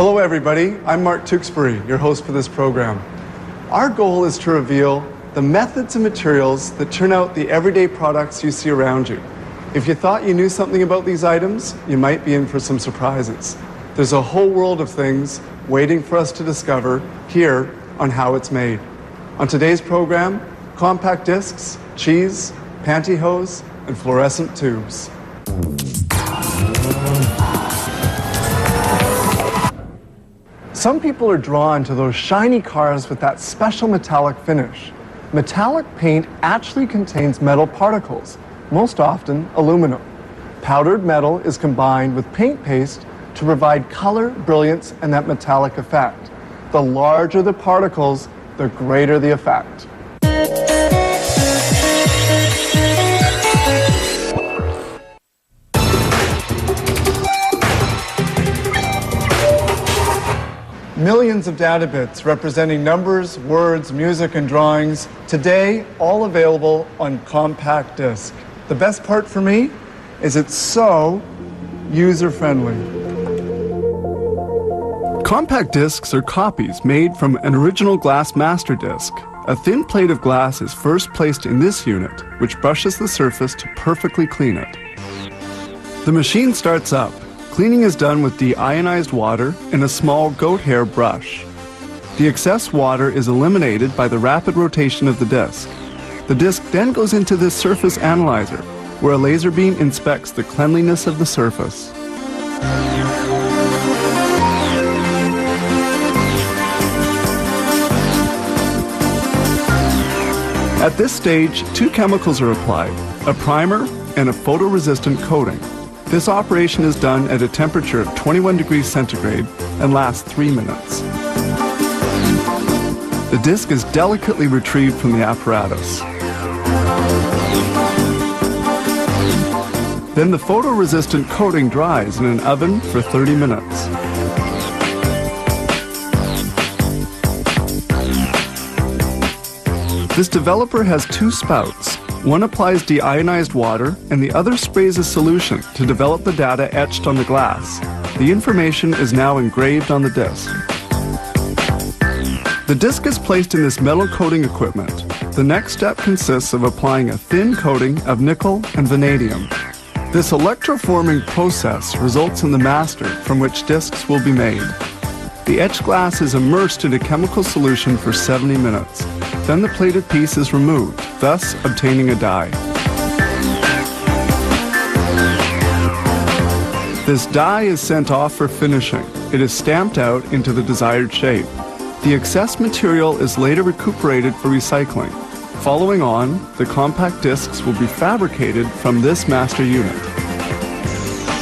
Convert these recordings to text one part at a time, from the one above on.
Hello everybody, I'm Mark Tewksbury, your host for this program. Our goal is to reveal the methods and materials that turn out the everyday products you see around you. If you thought you knew something about these items, you might be in for some surprises. There's a whole world of things waiting for us to discover here on How It's Made. On today's program, compact discs, cheese, pantyhose, and fluorescent tubes. Some people are drawn to those shiny cars with that special metallic finish. Metallic paint actually contains metal particles, most often aluminum. Powdered metal is combined with paint paste to provide color, brilliance, and that metallic effect. The larger the particles, the greater the effect. Millions of data bits representing numbers, words, music, and drawings, today all available on compact disc. The best part for me is it's so user-friendly. Compact discs are copies made from an original glass master disc. A thin plate of glass is first placed in this unit, which brushes the surface to perfectly clean it. The machine starts up. Cleaning is done with deionized water and a small goat hair brush. The excess water is eliminated by the rapid rotation of the disc. The disc then goes into this surface analyzer, where a laser beam inspects the cleanliness of the surface. At this stage, two chemicals are applied, a primer and a photoresistant coating. This operation is done at a temperature of 21 degrees centigrade and lasts 3 minutes. The disc is delicately retrieved from the apparatus. Then the photoresistant coating dries in an oven for 30 minutes. This developer has two spouts. One applies deionized water and the other sprays a solution to develop the data etched on the glass. The information is now engraved on the disc. The disc is placed in this metal coating equipment. The next step consists of applying a thin coating of nickel and vanadium. This electroforming process results in the master from which discs will be made. The etched glass is immersed in a chemical solution for 70 minutes. Then the plated piece is removed, thus obtaining a die. This die is sent off for finishing. It is stamped out into the desired shape. The excess material is later recuperated for recycling. Following on, the compact discs will be fabricated from this master unit.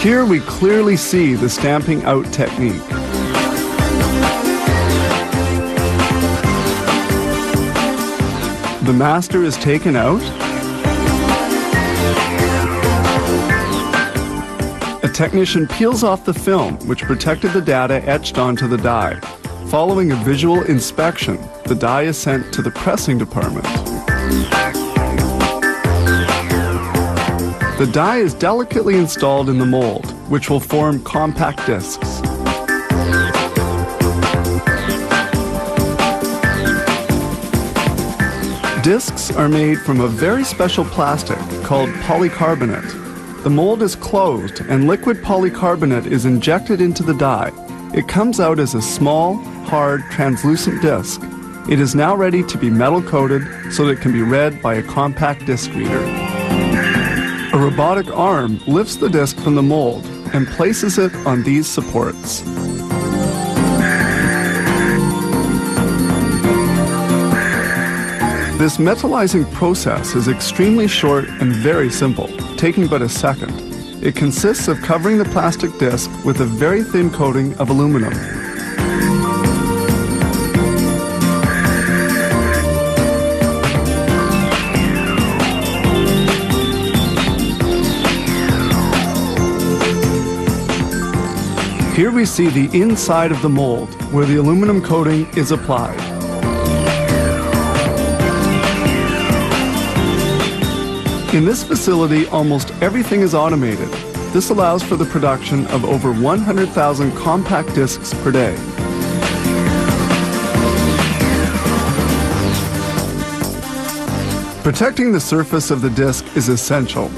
Here we clearly see the stamping out technique. The master is taken out. A technician peels off the film, which protected the data etched onto the die. Following a visual inspection, the die is sent to the pressing department. The die is delicately installed in the mold, which will form compact discs. Discs are made from a very special plastic called polycarbonate. The mold is closed and liquid polycarbonate is injected into the die. It comes out as a small, hard, translucent disc. It is now ready to be metal coated so that it can be read by a compact disc reader. A robotic arm lifts the disc from the mold and places it on these supports. This metallizing process is extremely short and very simple, taking but a second. It consists of covering the plastic disc with a very thin coating of aluminum. Here we see the inside of the mold, where the aluminum coating is applied. In this facility, almost everything is automated. This allows for the production of over 100,000 compact discs per day. Protecting the surface of the disc is essential,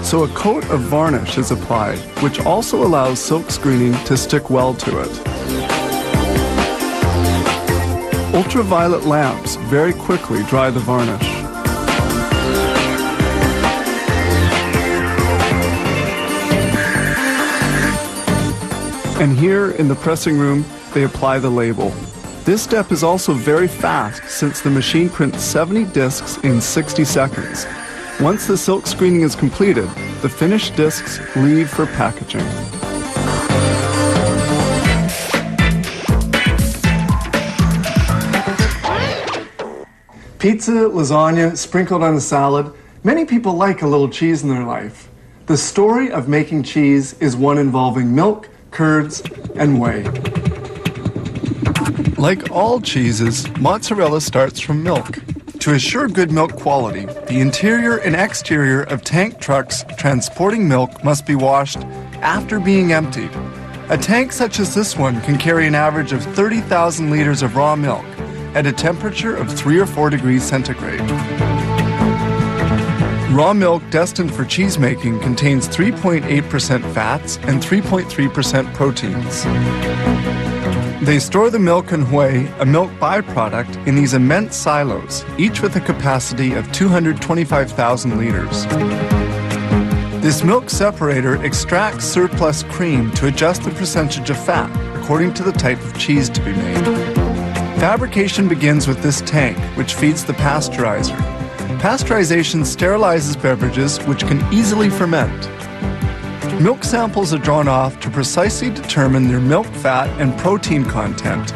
so a coat of varnish is applied, which also allows silk screening to stick well to it. Ultraviolet lamps very quickly dry the varnish. And here in the pressing room, they apply the label. This step is also very fast since the machine prints 70 discs in 60 seconds. Once the silk screening is completed, the finished discs leave for packaging. Pizza, lasagna, sprinkled on a salad. Many people like a little cheese in their life. The story of making cheese is one involving milk, curds, and whey. Like all cheeses, mozzarella starts from milk. To assure good milk quality, the interior and exterior of tank trucks transporting milk must be washed after being emptied. A tank such as this one can carry an average of 30,000 liters of raw milk at a temperature of 3 or 4 degrees centigrade. Raw milk destined for cheese making contains 3.8% fats and 3.3% proteins. They store the milk and whey, a milk byproduct, in these immense silos, each with a capacity of 225,000 liters. This milk separator extracts surplus cream to adjust the percentage of fat according to the type of cheese to be made. Fabrication begins with this tank, which feeds the pasteurizer. Pasteurization sterilizes beverages which can easily ferment. Milk samples are drawn off to precisely determine their milk fat and protein content.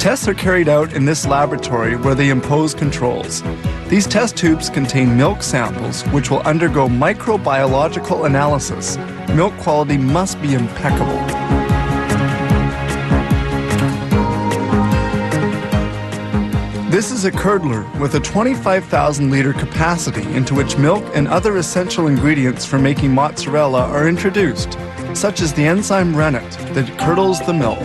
Tests are carried out in this laboratory where they impose controls. These test tubes contain milk samples which will undergo microbiological analysis. Milk quality must be impeccable. This is a curdler with a 25,000 liter capacity into which milk and other essential ingredients for making mozzarella are introduced, such as the enzyme rennet that curdles the milk.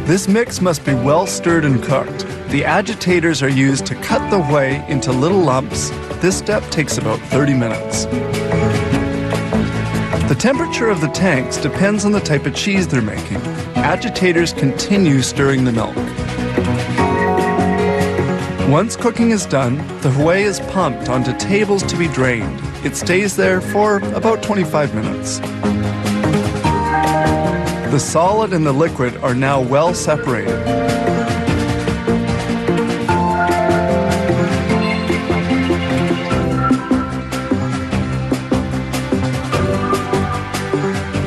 This mix must be well stirred and cooked. The agitators are used to cut the whey into little lumps. This step takes about 30 minutes. The temperature of the tanks depends on the type of cheese they're making. Agitators continue stirring the milk. Once cooking is done, the whey is pumped onto tables to be drained. It stays there for about 25 minutes. The solid and the liquid are now well separated.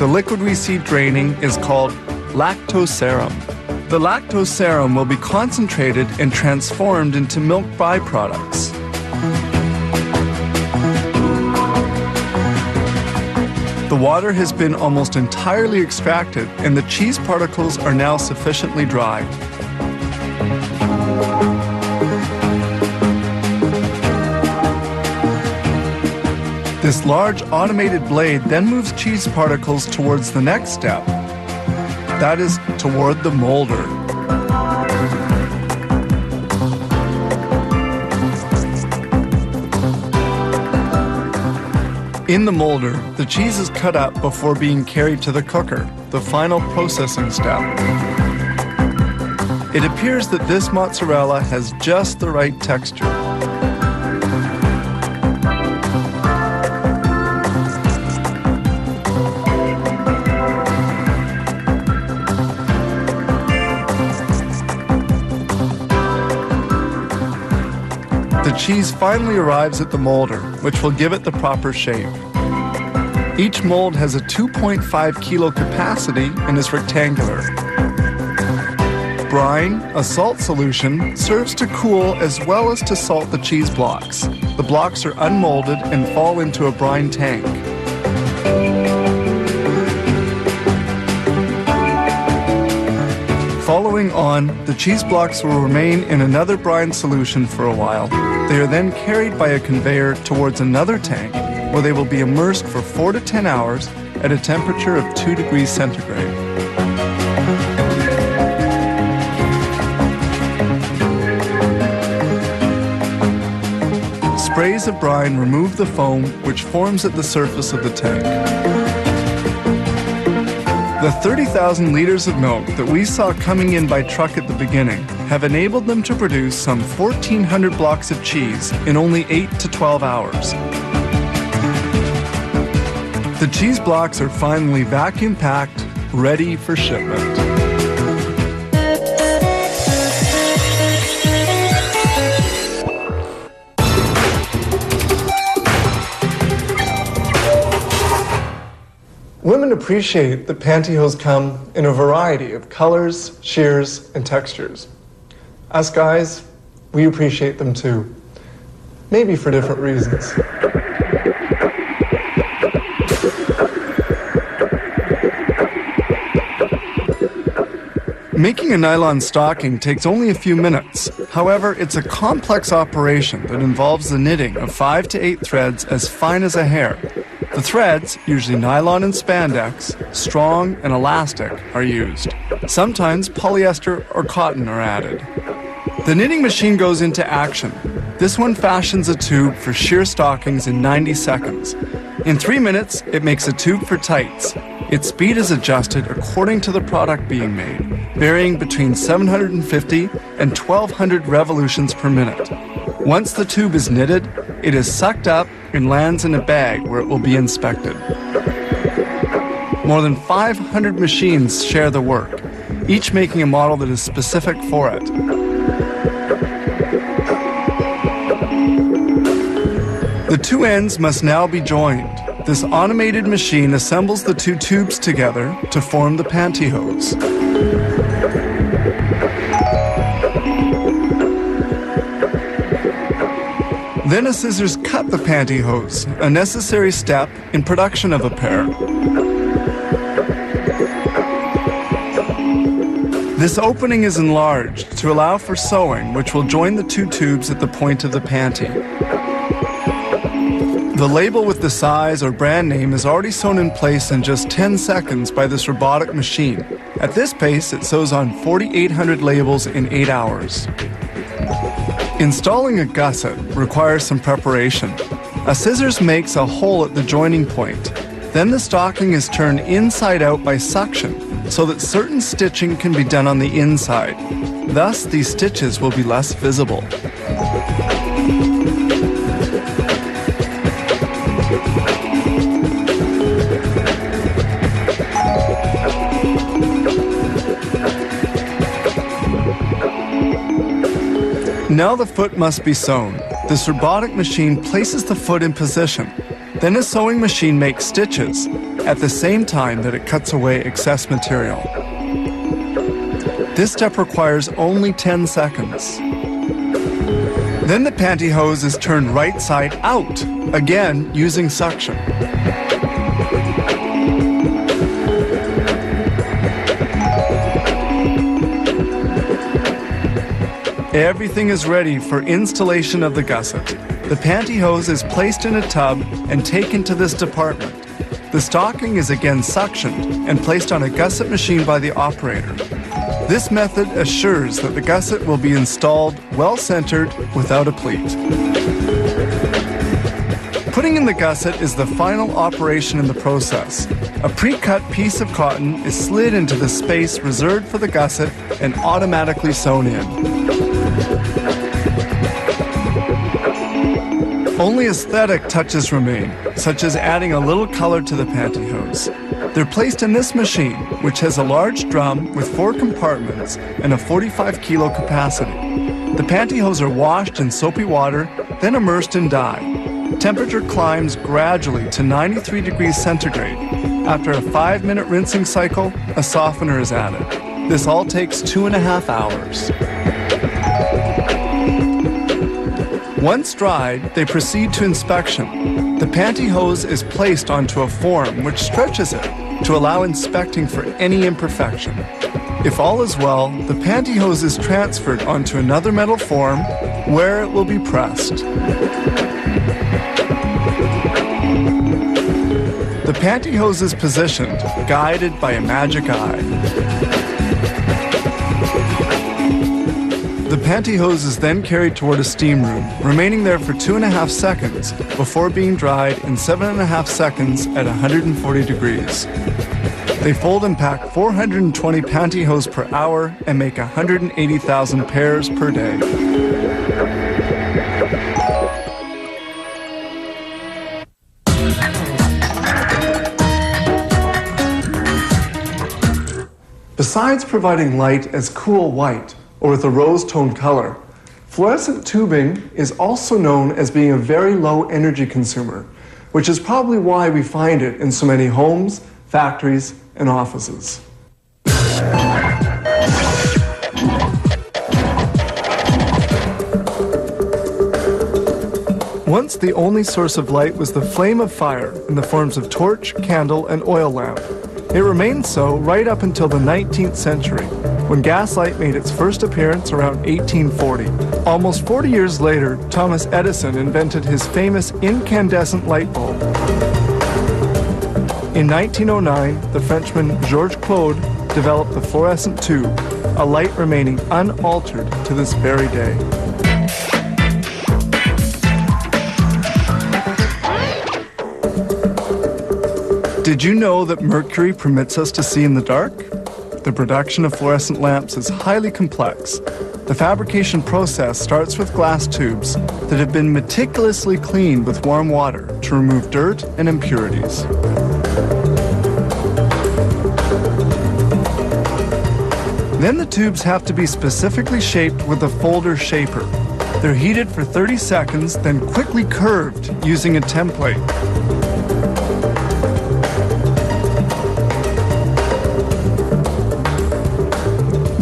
The liquid we see draining is called lactose serum. The lactose serum will be concentrated and transformed into milk byproducts. The water has been almost entirely extracted and the cheese particles are now sufficiently dry. This large automated blade then moves cheese particles towards the next step. That is, toward the molder. In the molder, the cheese is cut up before being carried to the cooker, the final processing step. It appears that this mozzarella has just the right texture. The cheese finally arrives at the molder, which will give it the proper shape. Each mold has a 2.5 kilo capacity and is rectangular. Brine, a salt solution, serves to cool as well as to salt the cheese blocks. The blocks are unmolded and fall into a brine tank. Following on, the cheese blocks will remain in another brine solution for a while. They are then carried by a conveyor towards another tank, where they will be immersed for 4 to 10 hours at a temperature of 2 degrees centigrade. Sprays of brine remove the foam which forms at the surface of the tank. The 30,000 liters of milk that we saw coming in by truck at the beginning have enabled them to produce some 1,400 blocks of cheese in only 8 to 12 hours. The cheese blocks are finally vacuum-packed, ready for shipment. Women appreciate that pantyhose come in a variety of colors, shears, and textures. Us guys, we appreciate them too. Maybe for different reasons. Making a nylon stocking takes only a few minutes. However, it's a complex operation that involves the knitting of 5 to 8 threads as fine as a hair. The threads, usually nylon and spandex, strong and elastic, are used. Sometimes polyester or cotton are added. The knitting machine goes into action. This one fashions a tube for sheer stockings in 90 seconds. In 3 minutes, it makes a tube for tights. Its speed is adjusted according to the product being made, varying between 750 and 1,200 revolutions per minute. Once the tube is knitted, it is sucked up and lands in a bag where it will be inspected. More than 500 machines share the work, each making a model that is specific for it. The two ends must now be joined. This automated machine assembles the two tubes together to form the pantyhose. Then a scissors cut the pantyhose, a necessary step in production of a pair. This opening is enlarged to allow for sewing, which will join the two tubes at the point of the panty. The label with the size or brand name is already sewn in place in just 10 seconds by this robotic machine. At this pace, it sews on 4,800 labels in 8 hours. Installing a gusset requires some preparation. A scissors makes a hole at the joining point. Then the stocking is turned inside out by suction so that certain stitching can be done on the inside. Thus, these stitches will be less visible. Now the foot must be sewn. This robotic machine places the foot in position. Then a sewing machine makes stitches at the same time that it cuts away excess material. This step requires only 10 seconds. Then the pantyhose is turned right side out, again using suction. Everything is ready for installation of the gusset. The pantyhose is placed in a tub and taken to this department. The stocking is again suctioned and placed on a gusset machine by the operator. This method assures that the gusset will be installed well-centered without a pleat. Putting in the gusset is the final operation in the process. A pre-cut piece of cotton is slid into the space reserved for the gusset and automatically sewn in. Only aesthetic touches remain, such as adding a little color to the pantyhose. They're placed in this machine, which has a large drum with 4 compartments and a 45-kilo capacity. The pantyhose are washed in soapy water, then immersed in dye. Temperature climbs gradually to 93 degrees centigrade. After a 5-minute rinsing cycle, a softener is added. This all takes 2.5 hours. Once dried, they proceed to inspection. The pantyhose is placed onto a form which stretches it to allow inspecting for any imperfection. If all is well, the pantyhose is transferred onto another metal form where it will be pressed. The pantyhose is positioned, guided by a magic eye. The pantyhose is then carried toward a steam room, remaining there for 2.5 seconds before being dried in 7.5 seconds at 140 degrees. They fold and pack 420 pantyhose per hour and make 180,000 pairs per day. Besides providing light as cool white or with a rose-toned color, fluorescent tubing is also known as being a very low energy consumer, which is probably why we find it in so many homes, factories, and offices. Once the only source of light was the flame of fire in the forms of torch, candle, and oil lamp. It remained so right up until the 19th century, when gaslight made its first appearance around 1840. Almost 40 years later, Thomas Edison invented his famous incandescent light bulb. In 1909, the Frenchman Georges Claude developed the fluorescent tube, a light remaining unaltered to this very day. Did you know that mercury permits us to see in the dark? The production of fluorescent lamps is highly complex. The fabrication process starts with glass tubes that have been meticulously cleaned with warm water to remove dirt and impurities. Then the tubes have to be specifically shaped with a folder shaper. They're heated for 30 seconds, then quickly curved using a template.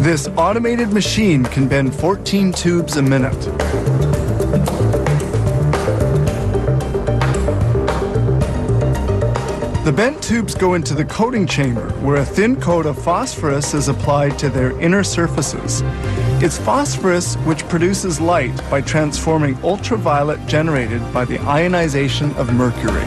This automated machine can bend 14 tubes a minute. The bent tubes go into the coating chamber, where a thin coat of phosphorus is applied to their inner surfaces. It's phosphorus which produces light by transforming ultraviolet generated by the ionization of mercury.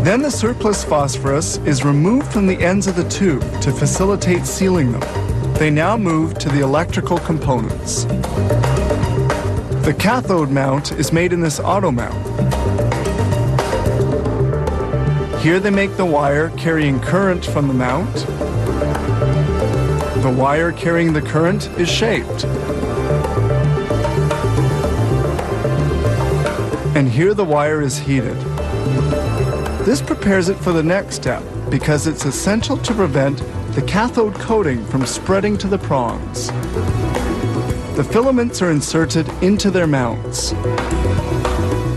Then the surplus phosphorus is removed from the ends of the tube to facilitate sealing them. They now move to the electrical components. The cathode mount is made in this auto mount. Here they make the wire carrying current from the mount. The wire carrying the current is shaped. And here the wire is heated. This prepares it for the next step because it's essential to prevent the cathode coating from spreading to the prongs. The filaments are inserted into their mounts.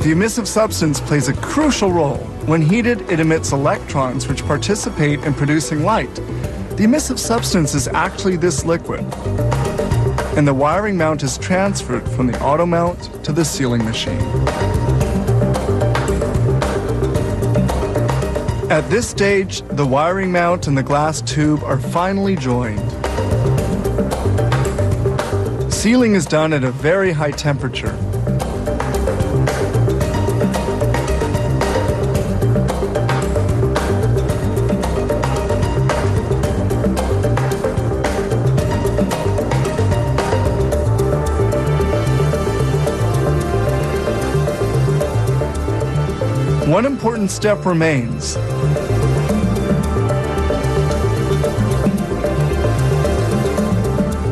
The emissive substance plays a crucial role. When heated, it emits electrons which participate in producing light. The emissive substance is actually this liquid, and the wiring mount is transferred from the auto mount to the sealing machine. At this stage, the wiring mount and the glass tube are finally joined. Sealing is done at a very high temperature. One important step remains.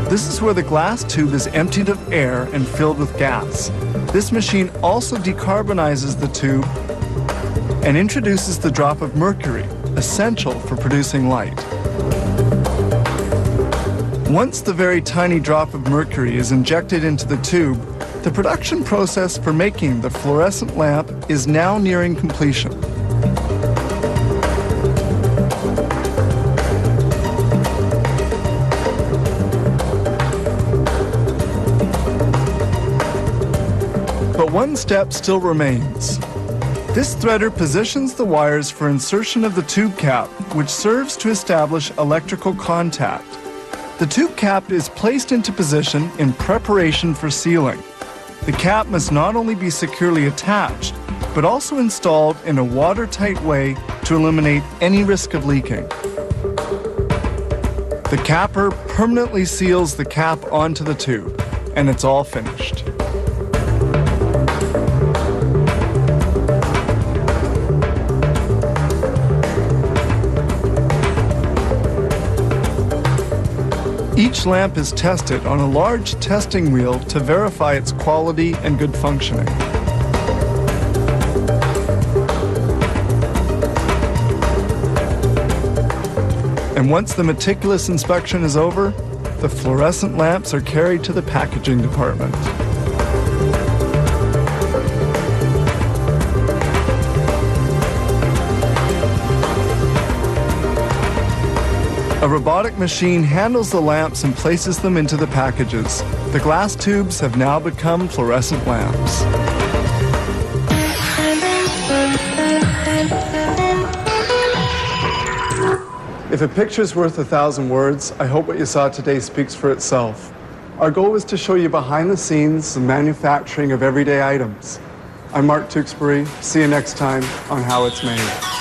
This is where the glass tube is emptied of air and filled with gas. This machine also decarbonizes the tube and introduces the drop of mercury, essential for producing light. Once the very tiny drop of mercury is injected into the tube, the production process for making the fluorescent lamp is now nearing completion. But one step still remains. This threader positions the wires for insertion of the tube cap, which serves to establish electrical contact. The tube cap is placed into position in preparation for sealing. The cap must not only be securely attached, but also installed in a watertight way to eliminate any risk of leaking. The capper permanently seals the cap onto the tube, and it's all finished. Each lamp is tested on a large testing wheel to verify its quality and good functioning. And once the meticulous inspection is over, the fluorescent lamps are carried to the packaging department. A robotic machine handles the lamps and places them into the packages. The glass tubes have now become fluorescent lamps. If a picture's worth 1,000 words, I hope what you saw today speaks for itself. Our goal was to show you behind the scenes the manufacturing of everyday items. I'm Mark Tewksbury. See you next time on How It's Made.